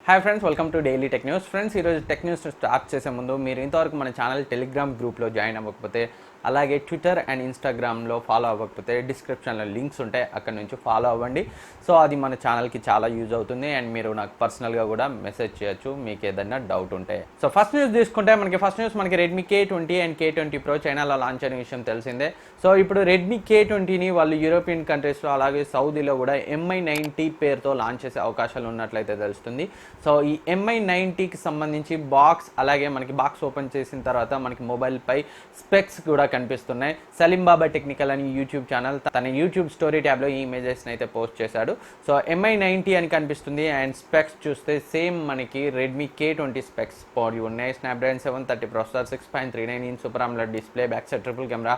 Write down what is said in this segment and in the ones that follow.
Hi friends, welcome to daily tech news. Friends, ఈరోజు tech news start చేసే ముందు మీరు ఇంతవరకు మన ఛానల్ టెలిగ్రామ్ గ్రూప్లో జాయిన్ అవ్వకపోతే, అలాగే ట్విట్టర్ అండ్ ఇన్స్టాగ్రామ్లో ఫాలో అవ్వకపోతే డిస్క్రిప్షన్లో లింక్స్ ఉంటాయి, అక్కడ నుంచి ఫాలో అవ్వండి. సో అది మన ఛానల్కి చాలా యూజ్ అవుతుంది అండ్ మీరు నాకు పర్సనల్గా కూడా మెసేజ్ చేయొచ్చు మీకు ఏదైనా డౌట్ ఉంటే. సో ఫస్ట్ న్యూస్ తీసుకుంటే మనకి Redmi K20 and K20 Pro చైనాలో లాంచ్ అయిన విషయం తెలిసిందే. సో ఇప్పుడు రెడ్మీ K20ని వాళ్ళు యూరోపియన్ కంట్రీస్లో అలాగే సౌదీలో కూడా MI90 పేరుతో లాంచ్ చేసే అవకాశాలు ఉన్నట్లయితే తెలుస్తుంది. సో ఈ MI90కి సంబంధించి బాక్స్, అలాగే మనకి బాక్స్ ఓపెన్ చేసిన తర్వాత మనకి మొబైల్పై స్పెక్స్ కూడా కనిపిస్తున్నాయి. సలీం బాబా టెక్నికల్ అని యూట్యూబ్ ఛానల్ తన యూట్యూబ్ స్టోరీ ట్యాబ్లో ఈ ఇమేజెస్ని అయితే పోస్ట్ చేశాడు. సో MI90 అని కనిపిస్తుంది అండ్ స్పెక్స్ చూస్తే సేమ్ మనకి రెడ్మీ K20 స్పెక్స్ పోడి ఉన్నాయి. Snapdragon 730 processor, 6.39 inch super AMOLED display, back side triple camera,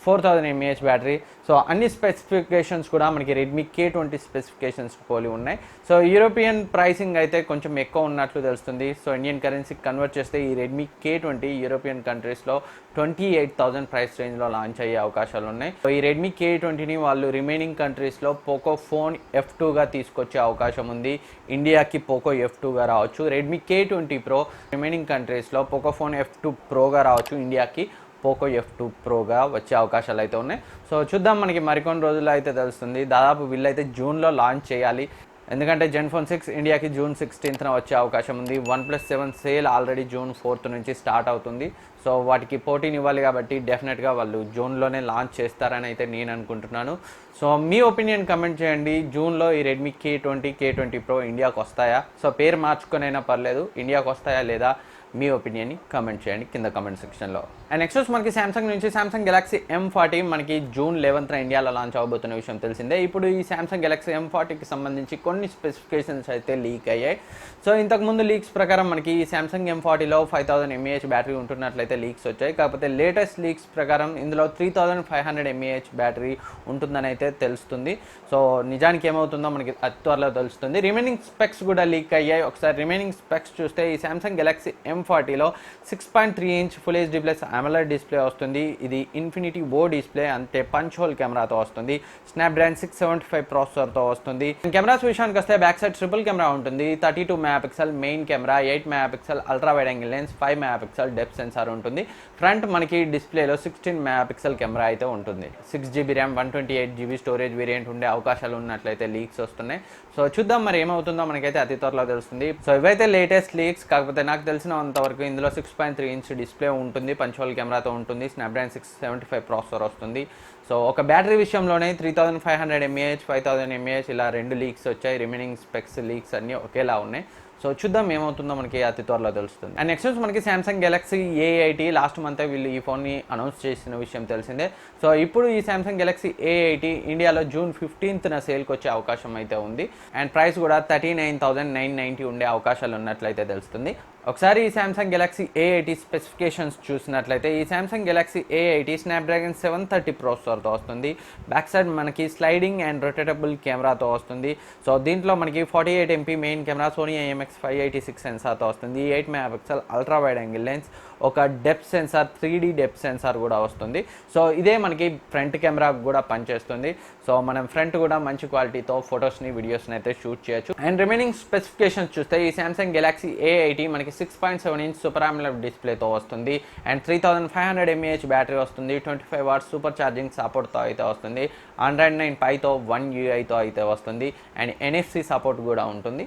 4000 mAh battery. So అన్ని స్పెసిఫికేషన్స్ కూడా మనకి రెడ్మీ K20 స్పెసిఫికేషన్స్ పోలి ఉన్నాయి. సో యూరోపియన్ ప్రైసింగ్ అయితే కొంచెం ఎక్కువ ఉన్నట్లు తెలుస్తుంది. సో ఇండియన్ కరెన్సీకి కన్వర్ట్ చేస్తే ఈ రెడ్మీ K20 యూరోపియన్ కంట్రీస్లో 28,000 ప్రైస్ రేంజ్లో లాంచ్ అయ్యే అవకాశాలు ఉన్నాయి. సో ఈ రెడ్మీ K20ని వాళ్ళు రిమైనింగ్ కంట్రీస్లో పోకో ఫోన్ F2గా తీసుకొచ్చే అవకాశం ఉంది. ఇండియాకి పోకో F2గా రావచ్చు. రెడ్మీ K20 Pro రిమైనింగ్ కంట్రీస్లో పోకో ఫోన్ F2 Proగా రావచ్చు. ఇండియాకి పోకో F2 Proగా వచ్చే అవకాశాలు అయితే ఉన్నాయి. సో చూద్దాం, మనకి మరికొన్ని రోజుల్లో అయితే తెలుస్తుంది. దాదాపు వీళ్ళైతే జూన్లో లాంచ్ చేయాలి, ఎందుకంటే జెన్ ఫోన్ 6 ఇండియాకి జూన్ 16న వచ్చే అవకాశం ఉంది. OnePlus 7 sale already June 4th నుంచి స్టార్ట్ అవుతుంది. సో వాటికి పోటీని ఇవ్వాలి కాబట్టి డెఫినెట్గా వాళ్ళు జూన్లోనే లాంచ్ చేస్తారని అయితే నేను అనుకుంటున్నాను. సో మీ ఒపీనియన్ కమెంట్ చేయండి. జూన్లో ఈ రెడ్మీ K20 Pro ఇండియాకి వస్తాయా? సో పేరు మార్చుకొనైనా పర్లేదు, ఇండియాకి వస్తాయా లేదా మీ ఒపీనియన్ని కమెంట్ చేయండి కింద కమెంట్ సెక్షన్లో. అండ్ నెక్స్ట్ మనకి సామ్సంగ్ నుంచి సామ్సంగ్ గెలాక్సీ M40 మనకి జూన్ 11th ఇండియాలో లాంచ్ అవబోతున్న విషయం తెలిసిందే. ఇప్పుడు ఈ సామ్సంగ్ గెలాక్సీ M40కి సంబంధించి కొన్ని స్పెసిఫికేషన్స్ అయితే లీక్ అయ్యాయి. సో ఇంతకుముందు లీక్స్ ప్రకారం మనకి ఈ సామ్సంగ్ M40లో 5000 mAh బ్యాటరీ ఉంటున్నట్లయితే లీక్స్ వచ్చాయి. కాకపోతే లేటెస్ట్ లీక్స్ ప్రకారం ఇందులో 3500 mAh బ్యాటరీ ఉంటుందని అయితే తెలుస్తుంది. సో నిజానికి ఏమవుతుందో మనకి అతి త్వరలో తెలుస్తుంది. రిమైనింగ్ స్పెక్స్ కూడా లీక్ అయ్యాయి. ఒకసారి రిమైనింగ్ స్పెక్స్ చూస్తే ఈ సామ్సంగ్ గెలాక్సీ M40లో 6.3 inch full HD plus AMOLED display వస్తుంది. ఇది ఇన్ఫినిటీ ఓ డిస్ప్లే, అంటే పంచ్ హోల్ కెమెరాతో వస్తుంది. స్నాప్డ్రాగన్ 675 ప్రాసెసర్తో వస్తుంది. కెమెరాస్ విషయానికి వస్తే బ్యాక్ సైడ్ ట్రిపుల్ కెమెరా ఉంటుంది. 32 MP main camera, 8 MP ultra wide angle lens, 5 MP depth sensor ఉంటుంది. ఫ్రంట్ మనకి డిస్ప్లేలో 16 MP కెమెరా అయితే ఉంటుంది. 6GB RAM, 128GB storage variant ఉండే అవకాశాలు ఉన్నట్లయితే లీక్స్ వస్తున్నాయి. సో చూద్దాం మరి ఏమవుతుందో, మనకైతే అతి త్వరలో తెలుస్తుంది. సో ఇవైతే లేటెస్ట్ లీక్స్. కాకపోతే నాకు తెలిసినంతవరకు ఇందులో 6.3 ఇంచ్ డిస్ప్లే ఉంటుంది, పంచ్ హోల్ కెమెరాతో ఉంటుంది, స్నాప్డ్రాగన్ 675 ప్రాసెసర్ వస్తుంది. సో ఒక బ్యాటరీ విషయంలోనే 3500 mAh, 5000 mAh ఇలా 2 లీక్స్ వచ్చాయి. రిమైనింగ్ స్పెక్స్ లీక్స్ అన్నీ ఒకేలా ఉన్నాయి. సో చూద్దాం ఏమవుతుందో, మనకి అతి త్వరలో తెలుస్తుంది. అండ్ నెక్స్ట్ మనకి Samsung Galaxy A80 last month వీళ్ళు ఈ ఫోన్ని అనౌన్స్ చేసిన విషయం తెలిసిందే. సో ఇప్పుడు ఈ సామ్సంగ్ గెలాక్సీ A80 ఇండియాలో జూన్ 15th సేల్కి వచ్చే అవకాశం అయితే ఉంది. అండ్ ప్రైస్ కూడా 39,990 ఉండే అవకాశాలు ఉన్నట్లయితే తెలుస్తుంది. ఒకసారి ఈ సామ్సంగ్ గెలాక్సీ A80 స్పెసిఫికేషన్స్ చూసినట్లయితే ఈ సామ్సంగ్ గెలాక్సీ A80 స్నాప్డ్రాగన్ 730 ప్రాసెసర్తో వస్తుంది. బ్యాక్ సైడ్ మనకి స్లైడింగ్ అండ్ రొటేటబుల్ కెమెరాతో వస్తుంది. సో దీంట్లో మనకి 48 MP main camera, Sony IMX586 సెన్సార్తో వస్తుంది. 8 MP ultra wide angle lens, ఒక depth sensor, 3D depth sensor కూడా వస్తుంది. సో ఇదే మనకి ఫ్రంట్ కెమెరా కూడా పనిచేస్తుంది. సో మనం ఫ్రంట్ కూడా మంచి క్వాలిటీతో ఫొటోస్ని, వీడియోస్ని అయితే షూట్ చేయొచ్చు. అండ్ రిమైనింగ్ స్పెసిఫికేషన్స్ చూస్తే ఈ సామ్సంగ్ గెలాక్సీ A80 మనకి 6.7 ఇంచ్ సూపర్ AMOLED డిస్ప్లేతో వస్తుంది. అండ్ 3500 mAh బ్యాటరీ వస్తుంది. 25 వాట్స్ సూపర్ ఛార్జింగ్ సపోర్ట్తో అయితే వస్తుంది. Android 9 Pieతో 1 UIతో అయితే వస్తుంది. అండ్ NFC సపోర్ట్ కూడా ఉంటుంది.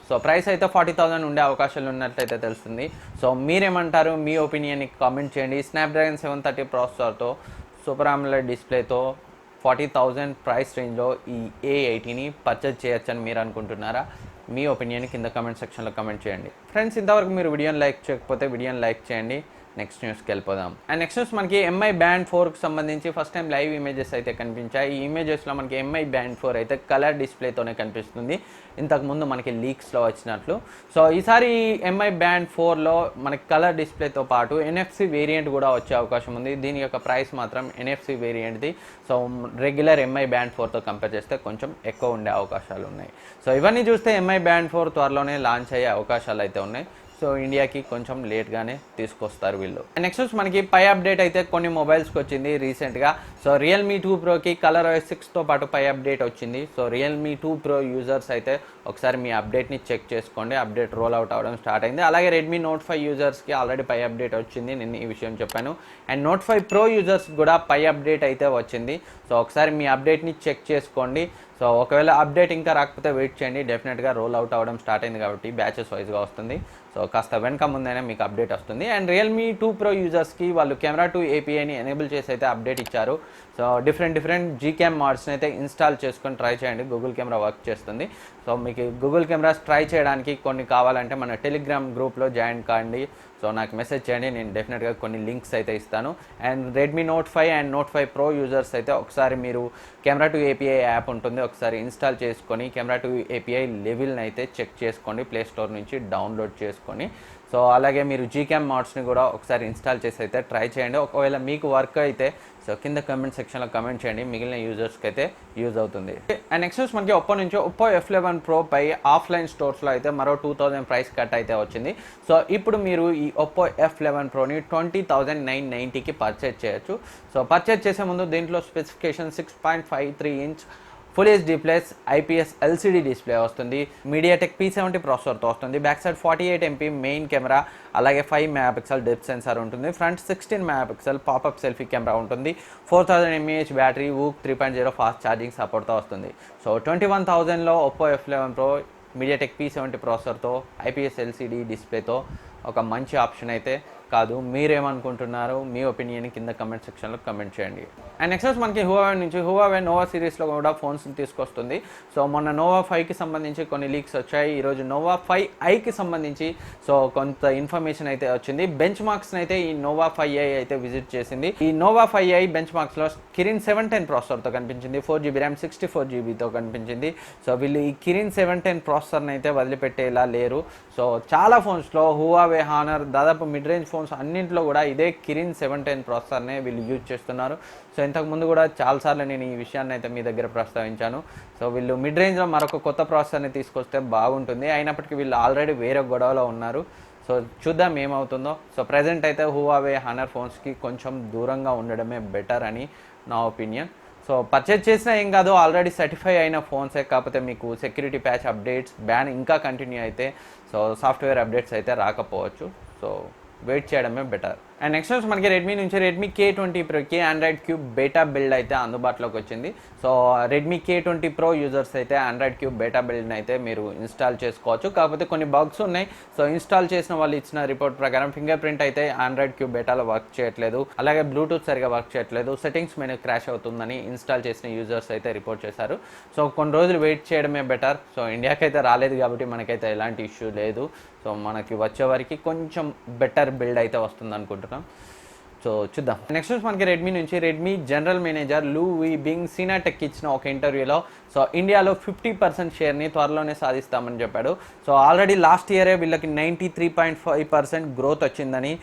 సో ప్రైస్ అయితే 40,000 ఉండే అవకాశాలు ఉన్నట్లయితే తెలుస్తుంది. సో మీరేమంటారు? మీ ఒపీనియన్ని కామెంట్ చేయండి. స్నాప్డ్రాగన్ 730 ప్రాసెసర్తో సూపర్ AMOLED డిస్ప్లేతో 40,000 ప్రైస్ రేంజ్లో ఈ A80ని పర్చేజ్ చేయొచ్చని మీరు అనుకుంటున్నారా? మీ ఒపీనియన్ కింద కమెంట్ సెక్షన్లో కమెంట్ చేయండి. ఫ్రెండ్స్, ఇంతవరకు మీరు వీడియోని లైక్ చేయకపోతే వీడియోని లైక్ చేయండి. నెక్స్ట్ న్యూస్కి వెళ్ళిపోదాం. అండ్ నెక్స్ట్ న్యూస్ మనకి MI Band 4కి సంబంధించి ఫస్ట్ టైం లైవ్ ఇమేజెస్ అయితే కనిపించాయి. ఈ ఇమేజెస్లో మనకి MI Band 4 అయితే కలర్ డిస్ప్లేతోనే కనిపిస్తుంది, ఇంతకుముందు మనకి లీక్స్లో వచ్చినట్లు. సో ఈసారి MI Band 4లో మనకి కలర్ డిస్ప్లేతో పాటు NFC వేరియంట్ కూడా వచ్చే అవకాశం ఉంది. దీని యొక్క ప్రైస్ మాత్రం NFC వేరియంట్ది సో రెగ్యులర్ MI Band 4తో కంపేర్ చేస్తే కొంచెం ఎక్కువ ఉండే అవకాశాలు ఉన్నాయి. సో ఇవన్నీ చూస్తే MI Band 4 త్వరలోనే లాంచ్ అయ్యే అవకాశాలు అయితే ఉన్నాయి. సో ఇండియాకి కొంచెం లేట్గానే తీసుకొస్తారు వీళ్ళు. అండ్ నెక్స్ట్ మనకి పై అప్డేట్ అయితే కొన్ని మొబైల్స్కి వచ్చింది రీసెంట్గా. సో రియల్మీ 2 ప్రోకి కలర్ OS 6తో పాటు పై అప్డేట్ వచ్చింది. సో రియల్మీ 2 ప్రో యూజర్స్ అయితే ఒకసారి మీ అప్డేట్ని చెక్ చేసుకోండి. అప్డేట్ రోల్ అవుట్ అవ్వడం స్టార్ట్ అయింది. అలాగే రెడ్మీ నోట్ 5 యూజర్స్కి ఆల్రెడీ పై అప్డేట్ వచ్చింది, నేను ఈ విషయం చెప్పాను. అండ్ నోట్ 5 ప్రో యూజర్స్ కూడా పై అప్డేట్ అయితే వచ్చింది. సో ఒకసారి మీ అప్డేట్ని చెక్ చేసుకోండి. సో ఒకవేళ అప్డేట్ ఇంకా రాకపోతే వెయిట్ చేయండి, డెఫినెట్గా రోల్ అవుట్ అవ్వడం స్టార్ట్ అయింది కాబట్టి బ్యాచెస్ వైజ్గా వస్తుంది. సో కాస్త వెనక ముందైనా మీకు అప్డేట్ వస్తుంది. అండ్ రియల్మీ 2 ప్రో యూజర్స్కి వాళ్ళు కెమెరా 2 APIని ఎనేబుల్ చేసి అయితే అప్డేట్ ఇచ్చారు. సో డిఫరెంట్ జీక్యామ్ మోడ్స్ని అయితే ఇన్స్టాల్ చేసుకొని ట్రై చేయండి, గూగుల్ కెమెరా వర్క్ చేస్తుంది. సో మీకు గూగుల్ కెమెరాస్ ట్రై చేయడానికి కొన్ని కావాలంటే మన టెలిగ్రామ్ గ్రూప్లో జాయిన్ కాండి. సో నాకు మెసేజ్ చేయండి, నేను డెఫినెట్గా కొన్ని లింక్స్ అయితే ఇస్తాను. And Redmi note 5 and note 5 pro users అయితే ఒకసారి మీరు కెమెరా 2 API యాప్ ఉంటుంది, ఒకసారి ఇన్స్టాల్ చేసుకొని కెమెరా 2 API లెవెల్ని అయితే చెక్ చేసుకోండి, ప్లే స్టోర్ నుంచి డౌన్లోడ్ చేసుకొని. సో అలాగే మీరు జీక్యామ్ మోడ్స్ని కూడా ఒకసారి ఇన్స్టాల్ చేసి అయితే ట్రై చేయండి. ఒకవేళ మీకు వర్క్ అయితే సో కింద కమెంట్ సెక్షన్లో కమెంట్ చేయండి, మిగిలిన యూజర్స్కి అయితే యూజ్ అవుతుంది. అండ్ నెక్స్ట్ మనకి ఒప్పో నుంచి ఒప్పో F11 Pro పై ఆఫ్లైన్ స్టోర్స్లో అయితే మరో 2000 ప్రైస్ కట్ అయితే వచ్చింది. సో ఇప్పుడు మీరు ఈ ఒప్పో F11 Proని 20,990కి పర్చేజ్ చేయొచ్చు. సో పర్చేజ్ చేసే ముందు దీంట్లో స్పెసిఫికేషన్ 6.53 ఇంచ్ ఫుల్ HD ప్లస్ IPS LCD డిస్ప్లే వస్తుంది, మీడియాటెక్ P70 ప్రాసెసర్తో వస్తుంది, back side 48 MP main camera, అలాగే 5 MP డెప్త్ సెన్సార్ ఉంటుంది, front 16 MP popup selfie camera ఉంటుంది, 4000 mAh battery, VOOC 3.0 fast charging సపోర్ట్తో వస్తుంది. సో 21,000లో Oppo F11 Pro MediaTek P70 ప్రాసెసర్తో IPS LCD డిస్ప్లేతో ఒక మంచి ఆప్షన్ అయితే కాదు. మీరేమనుకుంటున్నారు, మీ ఒపీనియన్ కింద కమెంట్ సెక్షన్లో కమెంట్ చేయండి. అండ్ నెక్స్ట్ మనకి హువావే నుంచి హువావే నోవా సిరీస్లో కూడా ఫోన్స్ తీసుకొస్తుంది. సో మొన్న నోవా 5కి సంబంధించి కొన్ని లీక్స్ వచ్చాయి, ఈరోజు నోవా 5iకి సంబంధించి సో కొంత ఇన్ఫర్మేషన్ అయితే వచ్చింది. బెంచ్ మార్క్స్ని అయితే ఈ నోవా 5i అయితే విజిట్ చేసింది. ఈ నోవా 5i బెంచ్ మార్క్స్లో కిరిన్ 710 ప్రాసెసర్తో కనిపించింది, 4GB ర్యామ్ 64GBతో కనిపించింది. సో వీళ్ళు ఈ కిరిన్ 710 ప్రాసెసర్ని అయితే వదిలిపెట్టేలా లేరు. సో చాలా ఫోన్స్లో హువావే, హానర్, దాదాపు మిడ్ రేంజ్ ఫోన్స్ అన్నింటిలో కూడా ఇదే కిరిన్ 710 ప్రాసెసర్నే వీళ్ళు యూజ్ చేస్తున్నారు. సో ఇంతకుముందు కూడా చాలాసార్లు నేను ఈ విషయాన్ని అయితే మీ దగ్గర ప్రస్తావించాను. సో వీళ్ళు మిడ్ రేంజ్లో మరొక కొత్త ప్రాసెసర్ని తీసుకొస్తే బాగుంటుంది, అయినప్పటికీ వీళ్ళు ఆల్రెడీ వేరే గొడవలో ఉన్నారు. సో చూద్దాం ఏమవుతుందో. సో ప్రజెంట్ అయితే హువావే, హానర్ ఫోన్స్కి కొంచెం దూరంగా ఉండడమే బెటర్ అని నా ఒపీనియన్. సో పర్చేజ్ చేసినా ఏం కాదు, ఆల్రెడీ సర్టిఫై అయిన ఫోన్సే, కాకపోతే మీకు సెక్యూరిటీ ప్యాచ్ అప్డేట్స్ బ్యాన్ ఇంకా కంటిన్యూ అయితే సో సాఫ్ట్వేర్ అప్డేట్స్ అయితే రాకపోవచ్చు. సో వెయిట్ చేయడమే బెటర్. అండ్ నెక్స్ట్ మనకి రెడ్మీ నుంచి రెడ్మీ K20 Proకి ఆండ్రాయిడ్ క్యూబ్ బేటా బిల్డ్ అయితే అందుబాటులోకి వచ్చింది. So Redmi K20 Pro users అయితే ఆండ్రాయిడ్ క్యూబ్ బేటా బిల్డ్ని అయితే మీరు ఇన్స్టాల్ చేసుకోవచ్చు, కాకపోతే కొన్ని బగ్స్ ఉన్నాయి. సో ఇన్స్టాల్ చేసిన వాళ్ళు ఇచ్చిన రిపోర్ట్ ప్రకారం ఫింగర్ ప్రింట్ అయితే ఆండ్రాయిడ్ క్యూబ్ బేటాలో వర్క్ చేయట్లేదు, అలాగే బ్లూటూత్ సరిగా వర్క్ చేయట్లేదు, సెట్టింగ్స్ మెనూ క్రాష్ అవుతుందని ఇన్స్టాల్ చేసిన యూజర్స్ అయితే రిపోర్ట్ చేశారు. సో కొన్ని రోజులు వెయిట్ చేయడమే బెటర్. సో ఇండియాకి అయితే రాలేదు కాబట్టి మనకైతే ఎలాంటి ఇష్యూ లేదు. సో మనకి వచ్చే వరకు కొంచెం బెటర్ బిల్డ్ అయితే వస్తుంది అనుకుంటున్నాం. సో చూద్దాం. నెక్స్ట్ మనకి రెడ్మీ నుంచి Redmi general manager Lu Wei Bing Sina Tech ఇచ్చిన ఒక ఇంటర్వ్యూలో సో ఇండియాలో 50% షేర్ని త్వరలోనే సాధిస్తామని చెప్పాడు. సో ఆల్రెడీ లాస్ట్ ఇయరే వీళ్ళకి 93.5% గ్రోత్ వచ్చిందని,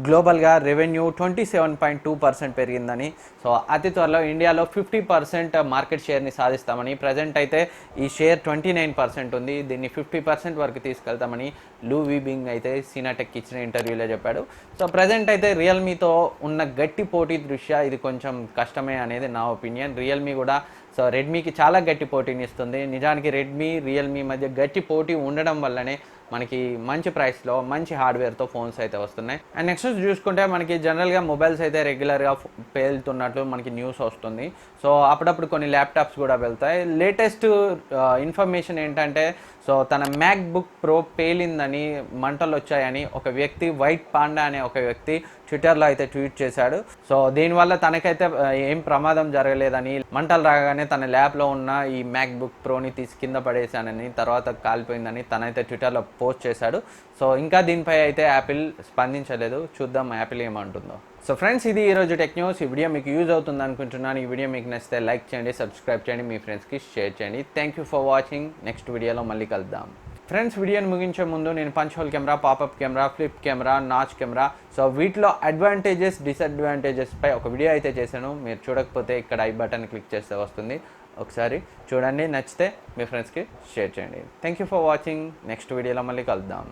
గ్లోబల్గా రెవెన్యూ 27.2% పెరిగిందని, సో అతి త్వరలో ఇండియాలో 50% మార్కెట్ షేర్ని సాధిస్తామని, ప్రజెంట్ అయితే ఈ షేర్ 29% ఉంది, దీన్ని 50% వరకు తీసుకెళ్తామని లూ వీ బింగ్ అయితే సీనాటెక్ ఇచ్చిన ఇంటర్వ్యూలో చెప్పాడు. సో ప్రజెంట్ అయితే రియల్మీతో ఉన్న గట్టి పోటీ దృష్ట్యా ఇది కొంచెం కష్టమే అనేది నా ఒపీనియన్. రియల్మీ కూడా సో రెడ్మీకి చాలా గట్టి పోటీని ఇస్తుంది. నిజానికి రెడ్మీ, రియల్మీ మధ్య గట్టి పోటీ ఉండడం వల్లనే మనకి మంచి ప్రైస్లో మంచి హార్డ్వేర్తో ఫోన్స్ అయితే వస్తున్నాయి. అండ్ నెక్స్ట్ చూసుకుంటే మనకి జనరల్గా మొబైల్స్ అయితే రెగ్యులర్గా పేలుతున్నట్లు మనకి న్యూస్ వస్తుంది. సో అప్పుడప్పుడు కొన్ని ల్యాప్టాప్స్ కూడా వెళ్తాయి. లేటెస్ట్ ఇన్ఫర్మేషన్ ఏంటంటే సో తన మ్యాక్బుక్ ప్రో పేలిందని, మంటలు వచ్చాయని ఒక వ్యక్తి, వైట్ పాండా అనే ఒక వ్యక్తి ట్విట్టర్లో అయితే ట్వీట్ చేశాడు. సో దీనివల్ల తనకైతే ఏం ప్రమాదం జరగలేదని, మంటలు రాగానే తన ల్యాబ్లో ఉన్న ఈ మ్యాక్బుక్ ప్రోని తీసి కింద పడేశానని, తర్వాత కాలిపోయిందని తనైతే ట్విట్టర్లో పోస్ట్ చేశాడు. సో ఇంకా దీనిపై అయితే యాపిల్ స్పందించలేదు, చూద్దాం యాపిల్ ఏమంటుందో. సో ఫ్రెండ్స్, ఇది ఈరోజు టెక్ న్యూస్. ఈ వీడియో మీకు యూజ్ అవుతుంది అనుకుంటున్నాను. ఈ వీడియో మీకు నచ్చితే లైక్ చేయండి, సబ్స్క్రైబ్ చేయండి, మీ ఫ్రెండ్స్కి షేర్ చేయండి. Thank you for watching. Next వీడియోలో మళ్ళీ కలుద్దాం. ఫ్రెండ్స్, వీడియోని ముగించే ముందు నేను punch hole camera, popup camera, flip camera, notch camera, so వీటిలో అడ్వాంటేజెస్, డిసడ్వాంటేజెస్ పై ఒక వీడియో అయితే చేశాను. మీరు చూడకపోతే ఇక్కడ ఐ బటన్ క్లిక్ చేస్తే వస్తుంది, ఒకసారి చూడండి. నచ్చితే మీ ఫ్రెండ్స్కి షేర్ చేయండి. Thank you for watching. Next వీడియోలో మళ్ళీ కలుద్దాం.